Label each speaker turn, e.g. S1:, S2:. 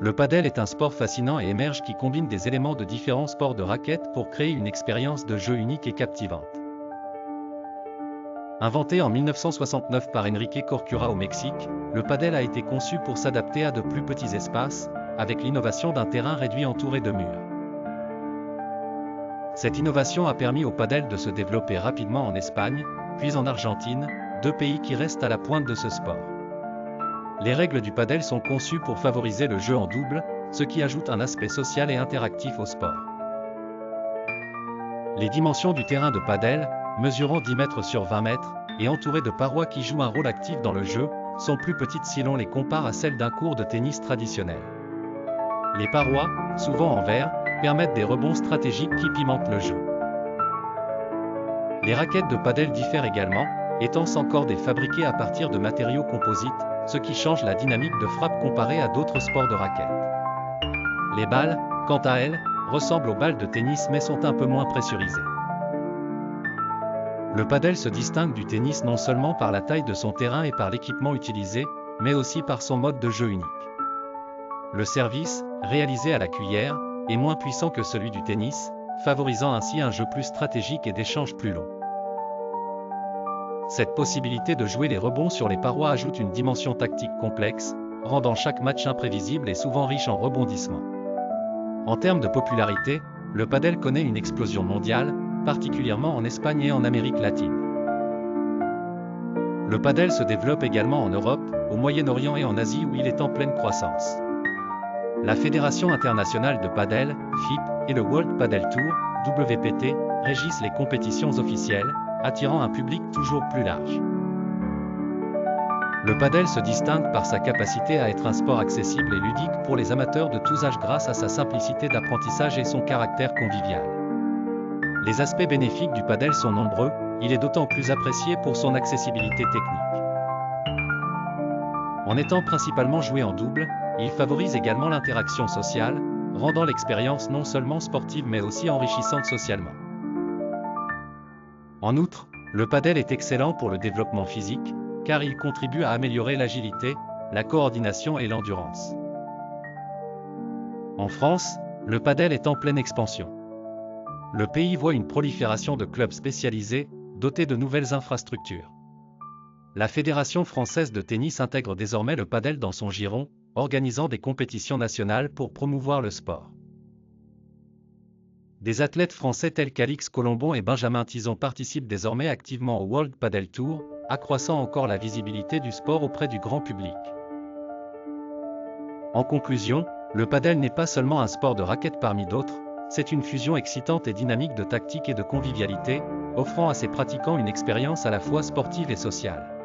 S1: Le padel est un sport fascinant et émerge qui combine des éléments de différents sports de raquettes pour créer une expérience de jeu unique et captivante. Inventé en 1969 par Enrique Corcura au Mexique, le padel a été conçu pour s'adapter à de plus petits espaces, avec l'innovation d'un terrain réduit entouré de murs. Cette innovation a permis au padel de se développer rapidement en Espagne, puis en Argentine, deux pays qui restent à la pointe de ce sport. Les règles du padel sont conçues pour favoriser le jeu en double, ce qui ajoute un aspect social et interactif au sport. Les dimensions du terrain de padel, mesurant 10 mètres sur 20 mètres, et entourées de parois qui jouent un rôle actif dans le jeu, sont plus petites si l'on les compare à celles d'un court de tennis traditionnel. Les parois, souvent en verre, permettent des rebonds stratégiques qui pimentent le jeu. Les raquettes de padel diffèrent également, étant sans corde et fabriquées à partir de matériaux composites, ce qui change la dynamique de frappe comparée à d'autres sports de raquettes. Les balles, quant à elles, ressemblent aux balles de tennis mais sont un peu moins pressurisées. Le padel se distingue du tennis non seulement par la taille de son terrain et par l'équipement utilisé, mais aussi par son mode de jeu unique. Le service, réalisé à la cuillère, est moins puissant que celui du tennis, favorisant ainsi un jeu plus stratégique et d'échanges plus longs. Cette possibilité de jouer les rebonds sur les parois ajoute une dimension tactique complexe, rendant chaque match imprévisible et souvent riche en rebondissements. En termes de popularité, le padel connaît une explosion mondiale, particulièrement en Espagne et en Amérique latine. Le padel se développe également en Europe, au Moyen-Orient et en Asie où il est en pleine croissance. La Fédération internationale de padel, FIP, et le World Padel Tour, WPT, régissent les compétitions officielles, attirant un public toujours plus large. Le padel se distingue par sa capacité à être un sport accessible et ludique pour les amateurs de tous âges grâce à sa simplicité d'apprentissage et son caractère convivial. Les aspects bénéfiques du padel sont nombreux, il est d'autant plus apprécié pour son accessibilité technique. En étant principalement joué en double, il favorise également l'interaction sociale, rendant l'expérience non seulement sportive mais aussi enrichissante socialement. En outre, le padel est excellent pour le développement physique, car il contribue à améliorer l'agilité, la coordination et l'endurance. En France, le padel est en pleine expansion. Le pays voit une prolifération de clubs spécialisés, dotés de nouvelles infrastructures. La Fédération française de tennis intègre désormais le padel dans son giron, organisant des compétitions nationales pour promouvoir le sport. Des athlètes français tels qu'Alix Colombon et Benjamin Tison participent désormais activement au World Padel Tour, accroissant encore la visibilité du sport auprès du grand public. En conclusion, le padel n'est pas seulement un sport de raquette parmi d'autres, c'est une fusion excitante et dynamique de tactique et de convivialité, offrant à ses pratiquants une expérience à la fois sportive et sociale.